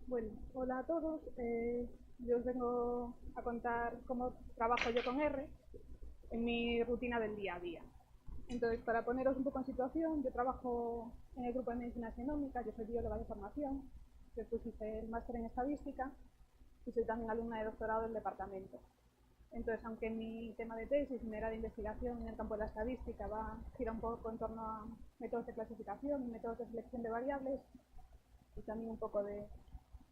Bueno, hola a todos. Yo os vengo a contar cómo trabajo yo con R en mi rutina del día a día. Entonces, para poneros un poco en situación, yo trabajo en el grupo de medicina genómica, yo soy bióloga de formación, después hice el máster en estadística y soy también alumna de doctorado del departamento. Entonces, aunque mi tema de tesis, mi área de investigación en el campo de la estadística gira un poco en torno a métodos de clasificación y métodos de selección de variables y también un poco de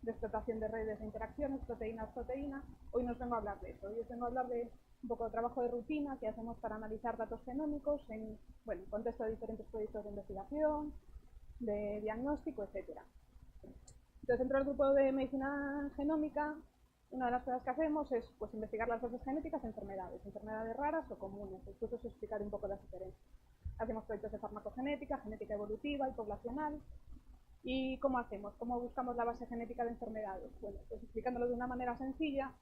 explotación de redes de interacciones, proteína, hoy nos vengo a hablar de eso. Hoy os vengo a hablar de un poco de trabajo de rutina que hacemos para analizar datos genómicos en contexto de diferentes proyectos de investigación, de diagnóstico, etcétera. Entonces, dentro del grupo de medicina genómica, una de las cosas que hacemos es investigar las bases genéticas de enfermedades raras o comunes. Después os explicaré un poco las diferencias. Hacemos proyectos de farmacogenética, genética evolutiva y poblacional. ¿Y cómo hacemos? ¿Cómo buscamos la base genética de enfermedades? Bueno, pues explicándolo de una manera sencilla,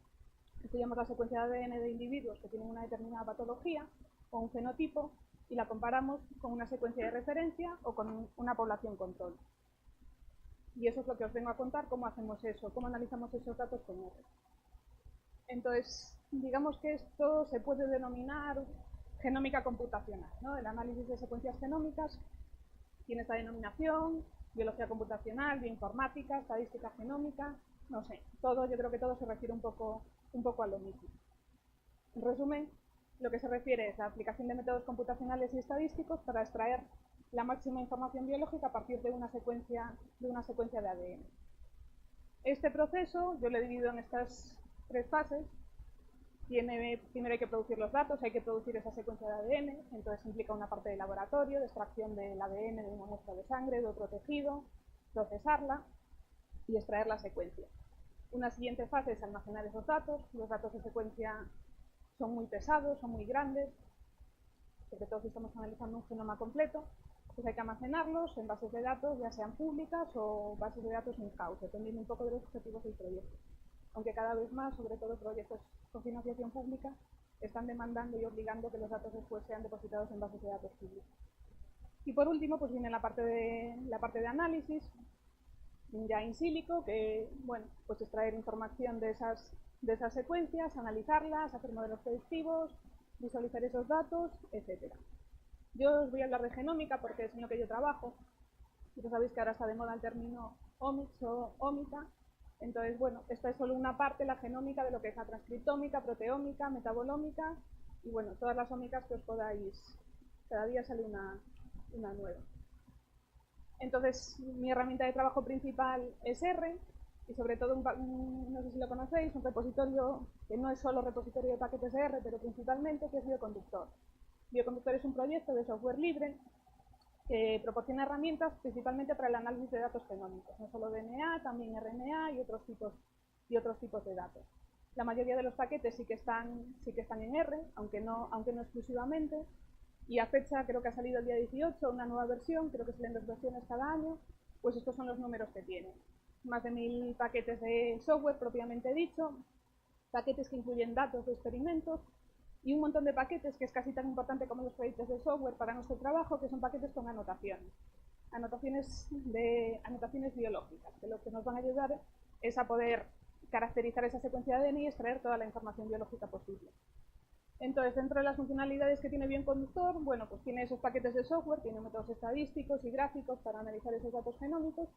estudiamos la secuencia de ADN de individuos que tienen una determinada patología o un fenotipo y la comparamos con una secuencia de referencia o con una población control. Y eso es lo que os vengo a contar, cómo hacemos eso, cómo analizamos esos datos con R. Entonces, digamos que esto se puede denominar genómica computacional, ¿no? El análisis de secuencias genómicas tiene esta denominación, biología computacional, bioinformática, estadística genómica, no sé, todo, yo creo que todo se refiere un poco a lo mismo. En resumen, lo que se refiere es la aplicación de métodos computacionales y estadísticos para extraer la máxima información biológica a partir de una secuencia de ADN. Este proceso yo lo he dividido en estas tres fases. Primero hay que producir los datos, hay que producir esa secuencia de ADN, entonces implica una parte de laboratorio, de extracción del ADN de una muestra de sangre, de otro tejido, procesarla y extraer la secuencia. Una siguiente fase es almacenar esos datos. Los datos de secuencia son muy pesados, son muy grandes, porque todos estamos analizando un genoma completo, pues hay que almacenarlos en bases de datos, ya sean públicas o bases de datos in-house, dependiendo un poco de los objetivos del proyecto. Aunque cada vez más, sobre todo proyectos con financiación pública, están demandando y obligando que los datos después sean depositados en bases de datos públicas. Y por último, pues viene la parte de análisis, ya in silico, que, bueno, pues extraer información de esas secuencias, analizarlas, hacer modelos predictivos, visualizar esos datos, etcétera. Yo os voy a hablar de genómica porque es en lo que yo trabajo. Ya sabéis que ahora está de moda el término omics o ómica. Entonces, bueno, esta es solo una parte, la genómica, de lo que es la transcriptómica, proteómica, metabolómica y, bueno, todas las ómicas que os podáis. Cada día sale una nueva. Entonces, mi herramienta de trabajo principal es R y sobre todo, no sé si lo conocéis, un repositorio que no es solo repositorio de paquetes de R, pero principalmente que es Bioconductor. Bioconductor es un proyecto de software libre que proporciona herramientas principalmente para el análisis de datos genómicos, no solo DNA, también RNA y otros tipos de datos. La mayoría de los paquetes sí que están en R, aunque no exclusivamente, y a fecha creo que ha salido el día 18 una nueva versión, creo que salen 2 versiones cada año, pues estos son los números que tiene. Más de 1000 paquetes de software propiamente dicho, paquetes que incluyen datos de experimentos, y un montón de paquetes que es casi tan importante como los proyectos de software para nuestro trabajo, que son paquetes con anotaciones biológicas, que lo que nos van a ayudar es a poder caracterizar esa secuencia de ADN y extraer toda la información biológica posible. Entonces, dentro de las funcionalidades que tiene Bioconductor, bueno, pues tiene esos paquetes de software, tiene métodos estadísticos y gráficos para analizar esos datos genómicos,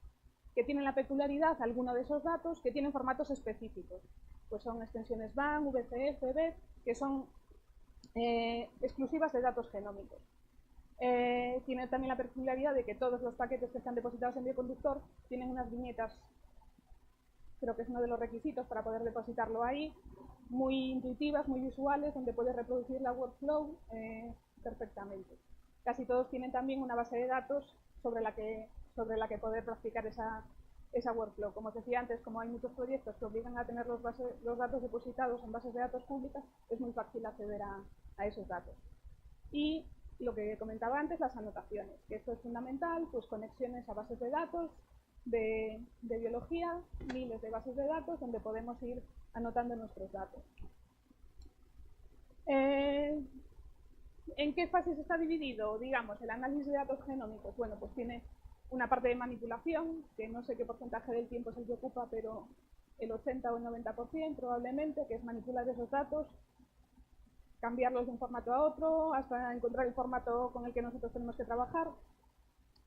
que tienen la peculiaridad, algunos de esos datos, que tienen formatos específicos. Pues son extensiones BAM, VCF, BET, que son exclusivas de datos genómicos. Tiene también la peculiaridad de que todos los paquetes que están depositados en Bioconductor tienen unas viñetas, creo que es uno de los requisitos para poder depositarlo ahí, muy intuitivas, muy visuales, donde puedes reproducir la workflow perfectamente. Casi todos tienen también una base de datos sobre la que poder practicar esa workflow. Como os decía antes, como hay muchos proyectos que obligan a tener los datos depositados en bases de datos públicas, es muy fácil acceder a esos datos. Y lo que comentaba antes, las anotaciones, que esto es fundamental, pues conexiones a bases de datos de biología, miles de bases de datos donde podemos ir anotando nuestros datos. ¿En qué fases está dividido, digamos, el análisis de datos genómicos? Bueno, pues tiene una parte de manipulación, que no sé qué porcentaje del tiempo es el que ocupa, pero el 80 o el 90% probablemente, que es manipular esos datos, cambiarlos de un formato a otro, hasta encontrar el formato con el que nosotros tenemos que trabajar.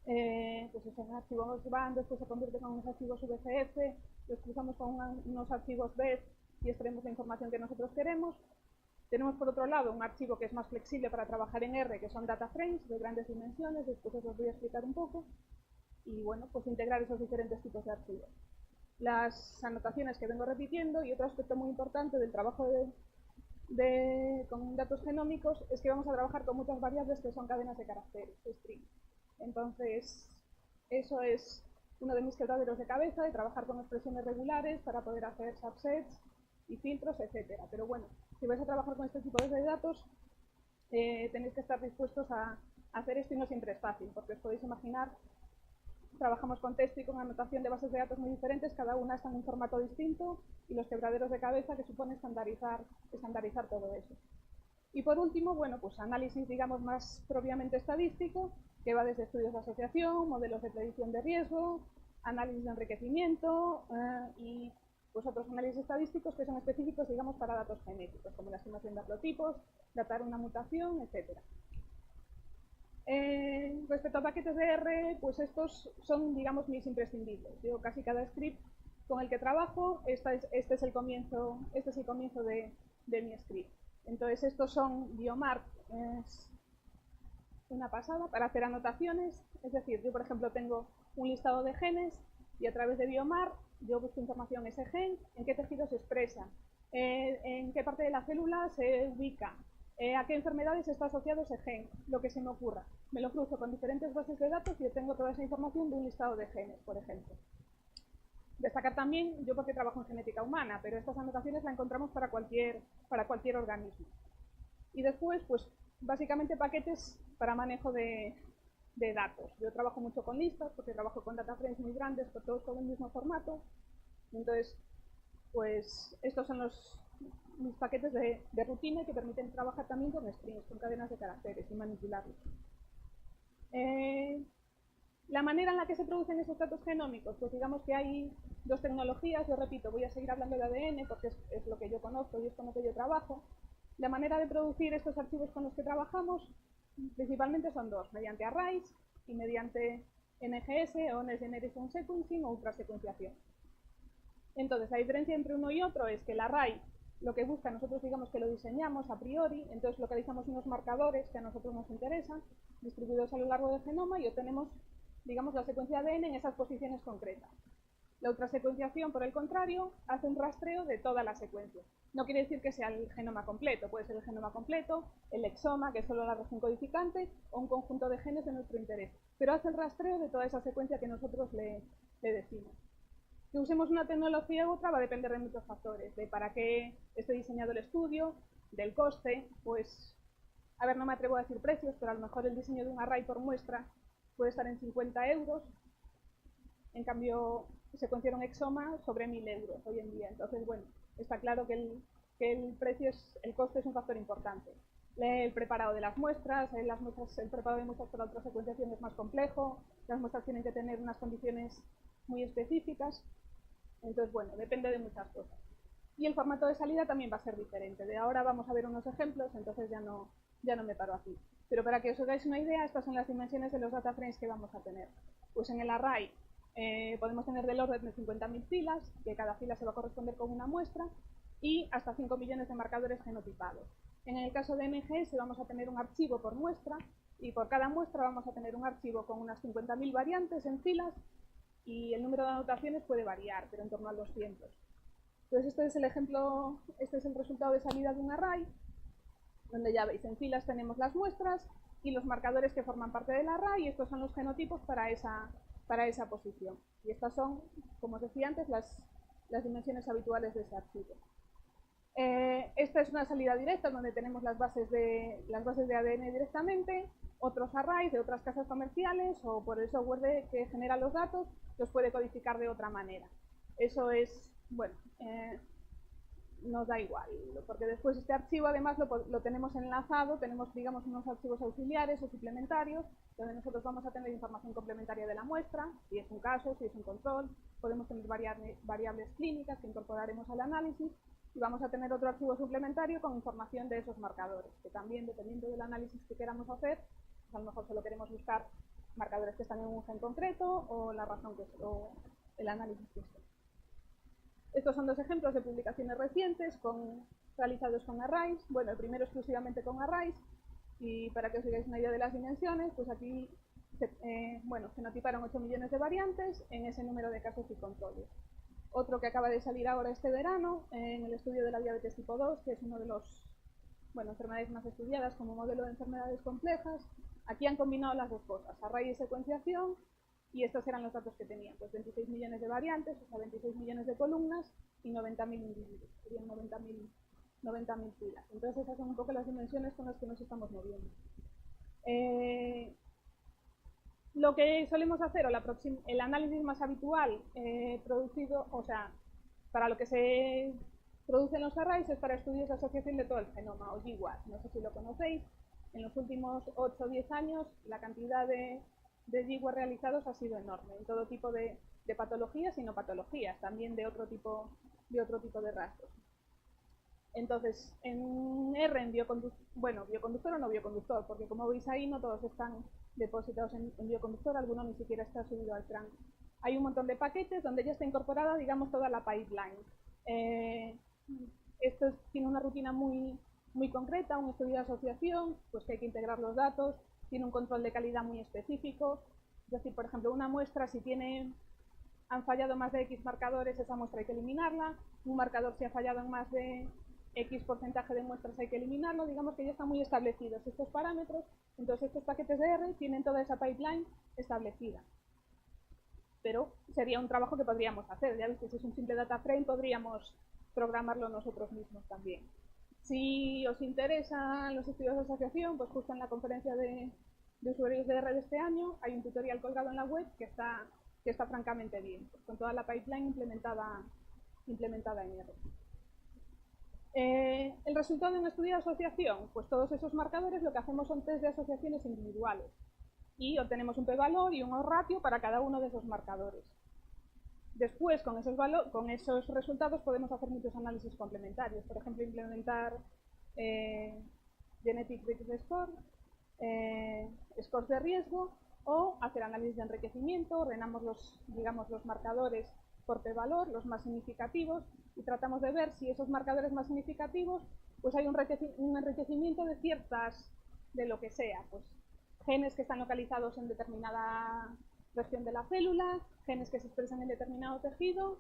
Pues esos archivos van, después se convierten en unos archivos VCF, los cruzamos con unos archivos BES y extraemos la información que nosotros queremos. Tenemos por otro lado un archivo que es más flexible para trabajar en R, que son data frames de grandes dimensiones, después os voy a explicar un poco. Y bueno, pues integrar esos diferentes tipos de archivos. Las anotaciones que vengo repitiendo y otro aspecto muy importante del trabajo con datos genómicos es que vamos a trabajar con muchas variables que son cadenas de caracteres, string. Entonces, eso es uno de mis quebraderos de cabeza, de trabajar con expresiones regulares para poder hacer subsets y filtros, etcétera. Pero bueno, si vais a trabajar con este tipo de datos, tenéis que estar dispuestos a hacer esto y no siempre es fácil, porque os podéis imaginar, trabajamos con texto y con anotación de bases de datos muy diferentes, cada una está en un formato distinto y los quebraderos de cabeza que supone estandarizar todo eso. Y por último, bueno, pues análisis, digamos, más propiamente estadístico, que va desde estudios de asociación, modelos de predicción de riesgo, análisis de enriquecimiento y pues otros análisis estadísticos que son específicos, digamos, para datos genéticos, como la estimación de haplotipos, datar una mutación, etc. Respecto a paquetes de R, pues estos son, digamos, mis imprescindibles. Yo casi cada script con el que trabajo, este es el comienzo de mi script. Entonces estos son Biomark, es una pasada para hacer anotaciones, es decir, yo por ejemplo tengo un listado de genes y a través de Biomark yo busco información ese gen, en qué tejido se expresa, en qué parte de la célula se ubica, a qué enfermedades está asociado ese gen, lo que se me ocurra. Me lo cruzo con diferentes bases de datos y obtengo toda esa información de un listado de genes, por ejemplo. Destacar también, yo porque trabajo en genética humana, pero estas anotaciones las encontramos para cualquier organismo. Y después, pues básicamente paquetes para manejo de datos. Yo trabajo mucho con listas porque trabajo con data frames muy grandes, pero todos con el mismo formato. Entonces, pues estos son mis paquetes de rutina que permiten trabajar también con strings, con cadenas de caracteres y manipularlos. La manera en la que se producen esos datos genómicos, pues digamos que hay dos tecnologías. Yo repito, voy a seguir hablando de ADN porque es lo que yo conozco y es con lo que yo trabajo. La manera de producir estos archivos con los que trabajamos principalmente son dos, mediante arrays y mediante NGS o Next Generation Sequencing o ultrasecuenciación. Entonces, la diferencia entre uno y otro es que el array lo que busca, nosotros digamos que lo diseñamos a priori, entonces localizamos unos marcadores que a nosotros nos interesan, distribuidos a lo largo del genoma y obtenemos, digamos, la secuencia de ADN en esas posiciones concretas. La ultrasecuenciación, por el contrario, hace un rastreo de toda la secuencia. No quiere decir que sea el genoma completo, puede ser el genoma completo, el exoma, que es solo la región codificante, o un conjunto de genes de nuestro interés, pero hace el rastreo de toda esa secuencia que nosotros le decimos. Que usemos una tecnología u otra va a depender de muchos factores, de para qué esté diseñado el estudio, del coste, pues, a ver, no me atrevo a decir precios, pero a lo mejor el diseño de un array por muestra puede estar en 50 euros, en cambio, secuenciar un exoma sobre 1000 euros hoy en día. Entonces, bueno, está claro que el coste es un factor importante. El preparado de las muestras, el preparado de muestras para otra secuenciación es más complejo, las muestras tienen que tener unas condiciones muy específicas. Entonces, bueno, depende de muchas cosas. Y el formato de salida también va a ser diferente. De ahora vamos a ver unos ejemplos, entonces ya no me paro aquí. Pero para que os hagáis una idea, estas son las dimensiones de los data frames que vamos a tener. Pues en el array podemos tener del orden de 50.000 filas, que cada fila se va a corresponder con una muestra, y hasta 5 millones de marcadores genotipados. En el caso de NGS vamos a tener un archivo por muestra, y por cada muestra vamos a tener un archivo con unas 50.000 variantes en filas, y el número de anotaciones puede variar, pero en torno a 200. Entonces este es el ejemplo, este es el resultado de salida de un array, donde ya veis, en filas tenemos las muestras y los marcadores que forman parte del array, y estos son los genotipos para esa posición. Y estas son, como os decía antes, las dimensiones habituales de ese archivo. Esta es una salida directa donde tenemos las bases de ADN directamente, otros arrays de otras casas comerciales o por el software que genera los datos, los puede codificar de otra manera. Eso es, bueno, nos da igual, porque después este archivo además lo tenemos enlazado, tenemos, digamos, unos archivos auxiliares o suplementarios, donde nosotros vamos a tener información complementaria de la muestra, si es un caso, si es un control, podemos tener variables clínicas que incorporaremos al análisis, y vamos a tener otro archivo suplementario con información de esos marcadores, que también, dependiendo del análisis que queramos hacer, pues a lo mejor solo queremos buscar marcadores que están en un gen concreto o la razón o el análisis que esté. Estos son dos ejemplos de publicaciones recientes realizados con arrays. Bueno, el primero exclusivamente con arrays, y para que os hagáis una idea de las dimensiones, pues aquí fenotiparon 8 millones de variantes en ese número de casos y controles. Otro que acaba de salir ahora este verano, en el estudio de la diabetes tipo 2, que es uno de los enfermedades más estudiadas como modelo de enfermedades complejas. Aquí han combinado las dos cosas, array y secuenciación, y estos eran los datos que tenían, pues 26 millones de variantes, o sea, 26 millones de columnas y 90.000 individuos, serían 90.000 filas. Entonces esas son un poco las dimensiones con las que nos estamos moviendo. Lo que solemos hacer, o el análisis más habitual producido, o sea, para lo que se producen los arrays es para estudios de asociación de todo el genoma, o GWAS. No sé si lo conocéis. En los últimos 8 o 10 años la cantidad de GWAS realizados ha sido enorme, en todo tipo de patologías y no patologías, también de otro tipo de rastros. Entonces, en R, bioconductor o no bioconductor, porque como veis ahí no todos están depositados en bioconductor, alguno ni siquiera está subido al TRAN. Hay un montón de paquetes donde ya está incorporada, digamos, toda la pipeline. Esto tiene una rutina muy concreta, un estudio de asociación, pues que hay que integrar los datos, tiene un control de calidad muy específico. Es decir, por ejemplo, una muestra, si han fallado más de X marcadores, esa muestra hay que eliminarla. Un marcador, si ha fallado en más de X porcentaje de muestras, hay que eliminarlo. Digamos que ya están muy establecidos estos parámetros. Entonces estos paquetes de R tienen toda esa pipeline establecida. Pero sería un trabajo que podríamos hacer. Ya veis que si es un simple data frame, podríamos programarlo nosotros mismos también. Si os interesan los estudios de asociación, pues justo en la conferencia de usuarios de R de este año hay un tutorial colgado en la web que está francamente bien, pues con toda la pipeline implementada en R. El resultado de un estudio de asociación, pues todos esos marcadores lo que hacemos son test de asociaciones individuales y obtenemos un p-valor y un o-ratio para cada uno de esos marcadores. Después, con esos resultados podemos hacer muchos análisis complementarios, por ejemplo, implementar Genetic Risk Score, scores de riesgo, o hacer análisis de enriquecimiento, ordenamos los marcadores por p-valor, los más significativos, y tratamos de ver si esos marcadores más significativos, pues hay un enriquecimiento de lo que sea, pues genes que están localizados en determinada región de la célula, genes que se expresan en determinado tejido.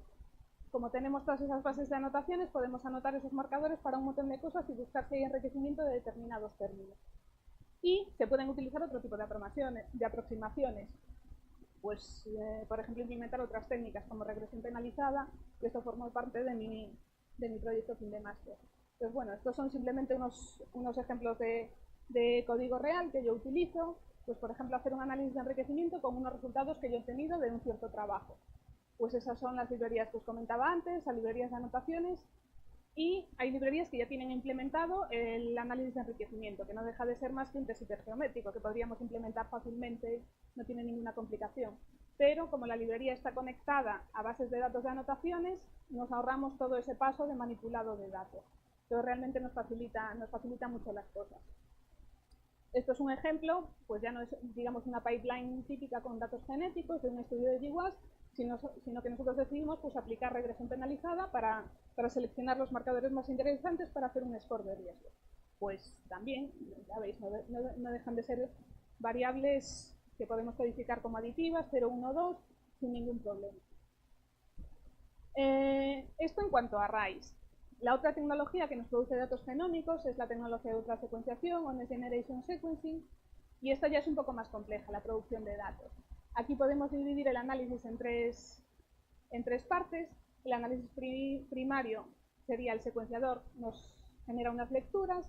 Como tenemos todas esas bases de anotaciones, podemos anotar esos marcadores para un montón de cosas y buscar si hay enriquecimiento de determinados términos. Y se pueden utilizar otro tipo de aproximaciones. Pues, por ejemplo, implementar otras técnicas como regresión penalizada, y esto formó parte de mi proyecto fin de máster. Entonces, bueno, estos son simplemente unos ejemplos de código real que yo utilizo, pues, por ejemplo, hacer un análisis de enriquecimiento con unos resultados que yo he obtenido de un cierto trabajo. Pues esas son las librerías que os comentaba antes, las librerías de anotaciones, y hay librerías que ya tienen implementado el análisis de enriquecimiento, que no deja de ser más que un test hipergeométrico, que podríamos implementar fácilmente, no tiene ninguna complicación. Pero como la librería está conectada a bases de datos de anotaciones, nos ahorramos todo ese paso de manipulado de datos. Pero realmente nos facilita mucho las cosas. Esto es un ejemplo, pues ya no es, digamos, una pipeline típica con datos genéticos de un estudio de GWAS, sino que nosotros decidimos pues, aplicar regresión penalizada para seleccionar los marcadores más interesantes para hacer un score de riesgo. Pues también, ya veis, no dejan de ser variables que podemos codificar como aditivas, 0, 1, 2, sin ningún problema. Esto en cuanto a arrays. La otra tecnología que nos produce datos genómicos es la tecnología de ultrasecuenciación o Next Generation Sequencing, y esta ya es un poco más compleja, la producción de datos. Aquí podemos dividir el análisis en tres partes. El análisis primario sería el secuenciador, nos genera unas lecturas.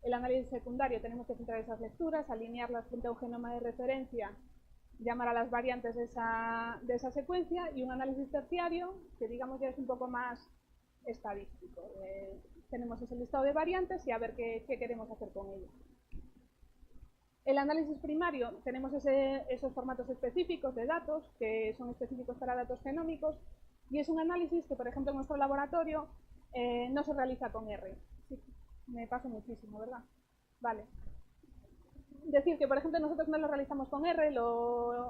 El análisis secundario tenemos que filtrar esas lecturas, alinearlas frente a un genoma de referencia, llamar a las variantes de esa secuencia, y un análisis terciario, que digamos ya es un poco más estadístico. Tenemos ese listado de variantes y a ver qué queremos hacer con ello. El análisis primario, tenemos esos formatos específicos de datos que son específicos para datos genómicos y es un análisis que, por ejemplo, en nuestro laboratorio no se realiza con R. Sí, me pasa muchísimo, ¿verdad? Vale. Decir que, por ejemplo, nosotros no lo realizamos con R,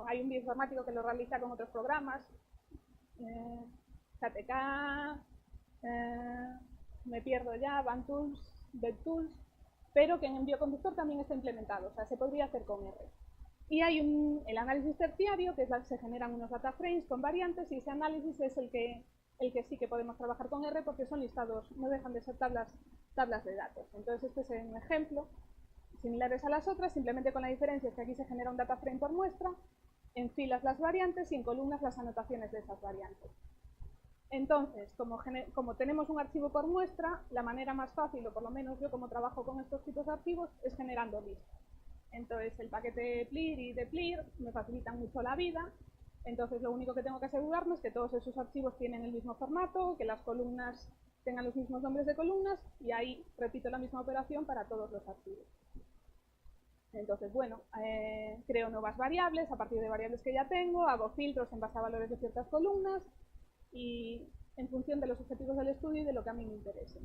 hay un bioinformático que lo realiza con otros programas, KTK, me pierdo ya, Bantools, DevTools, pero que en bioconductor también está implementado, o sea, se podría hacer con R. Y hay el análisis terciario, que es la que se generan unos data frames con variantes, y ese análisis es el que sí que podemos trabajar con R, porque son listados, no dejan de ser tablas de datos. Entonces este es un ejemplo, similares a las otras, simplemente con la diferencia es que aquí se genera un data frame por muestra, en filas las variantes y en columnas las anotaciones de esas variantes. Entonces, como tenemos un archivo por muestra, la manera más fácil, o por lo menos yo como trabajo con estos tipos de archivos, es generando listas. Entonces, el paquete plir y deplir me facilitan mucho la vida. Entonces, lo único que tengo que asegurarme es que todos esos archivos tienen el mismo formato, que las columnas tengan los mismos nombres de columnas, y ahí repito la misma operación para todos los archivos. Entonces, bueno, creo nuevas variables a partir de variables que ya tengo, hago filtros en base a valores de ciertas columnas, y en función de los objetivos del estudio y de lo que a mí me interese.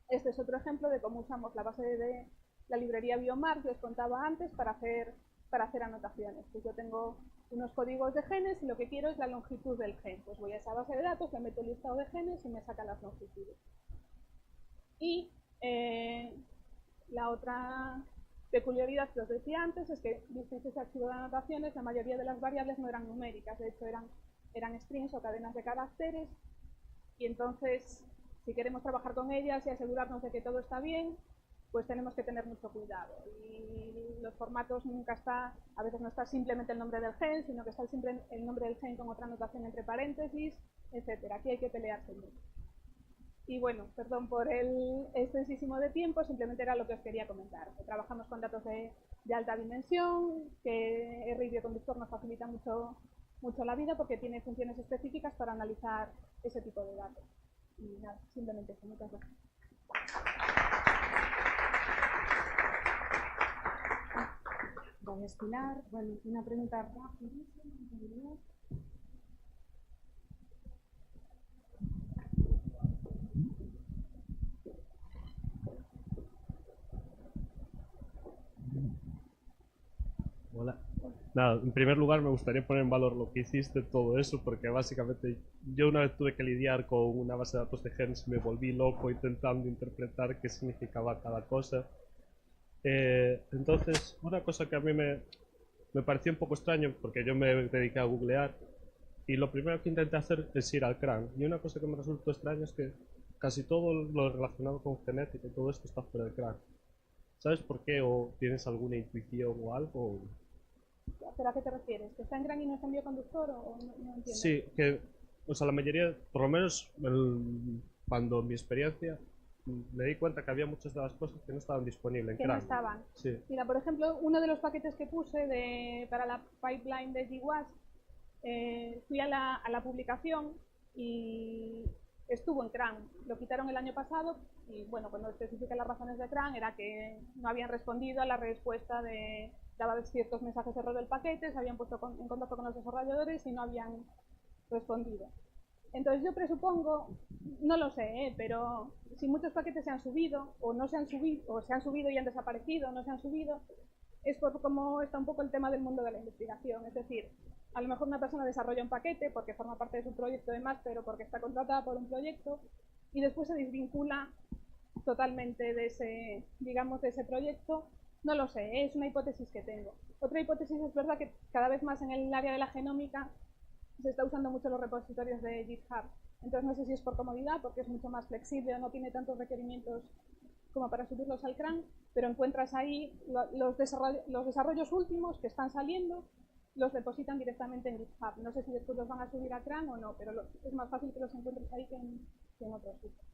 Este es otro ejemplo de cómo usamos la base de la librería Biomar que os contaba antes para hacer anotaciones. Pues yo tengo unos códigos de genes y lo que quiero es la longitud del gen. Pues voy a esa base de datos, le meto el listado de genes y me saca las longitudes. Y la otra peculiaridad que os decía antes es que, visteis ese archivo de anotaciones, la mayoría de las variables no eran numéricas, de hecho eran strings o cadenas de caracteres, y entonces si queremos trabajar con ellas y asegurarnos de que todo está bien, pues tenemos que tener mucho cuidado. Y los formatos a veces no está simplemente el nombre del gen, sino que está siempre el nombre del gen con otra anotación entre paréntesis, etcétera. Aquí hay que pelearse mucho. Y bueno, perdón por el extensísimo de tiempo, simplemente era lo que os quería comentar. Trabajamos con datos de alta dimensión, que R y bioconductor nos facilita mucho la vida porque tiene funciones específicas para analizar ese tipo de datos. Y nada, simplemente eso. Muchas gracias. Gracias, Pilar. Bueno, una pregunta rapidísima. Hola. Nada, en primer lugar me gustaría poner en valor lo que hiciste, todo eso, porque básicamente yo una vez tuve que lidiar con una base de datos de genes y me volví loco intentando interpretar qué significaba cada cosa. Entonces, una cosa que a mí me pareció un poco extraño, porque yo me dediqué a googlear, y lo primero que intenté hacer es ir al CRAN. Y una cosa que me resultó extraña es que casi todo lo relacionado con genética y todo esto está fuera del CRAN. ¿Sabes por qué? ¿O tienes alguna intuición o algo? ¿Pero a qué te refieres? ¿Que está en gran y no está en bioconductor o no entiendo? Sí, que, o sea, la mayoría, por lo menos cuando en mi experiencia, me di cuenta que había muchas de las cosas que no estaban disponibles en que CRAN. no estaban. Sí. Mira, por ejemplo, uno de los paquetes que puse para la pipeline de GWAS, fui a la publicación y estuvo en CRAN. Lo quitaron el año pasado y, bueno, cuando especifiqué las razones de CRAN era que no habían respondido a la respuesta daba ciertos mensajes de error del paquete, se habían puesto en contacto con los desarrolladores y no habían respondido. Entonces yo presupongo, no lo sé, pero si muchos paquetes se han subido o no se han subido, o se han subido y han desaparecido, o no se han subido, es por cómo está un poco el tema del mundo de la investigación. Es decir, a lo mejor una persona desarrolla un paquete porque forma parte de su proyecto de máster o porque está contratada por un proyecto y después se desvincula totalmente de ese, digamos, de ese proyecto. No lo sé, es una hipótesis que tengo. Otra hipótesis es verdad que cada vez más en el área de la genómica se está usando mucho los repositorios de GitHub. Entonces no sé si es por comodidad, porque es mucho más flexible o no tiene tantos requerimientos como para subirlos al CRAN, pero encuentras ahí los desarrollos últimos que están saliendo, los depositan directamente en GitHub. No sé si después los van a subir a CRAN o no, pero es más fácil que los encuentres ahí que en otros sitios.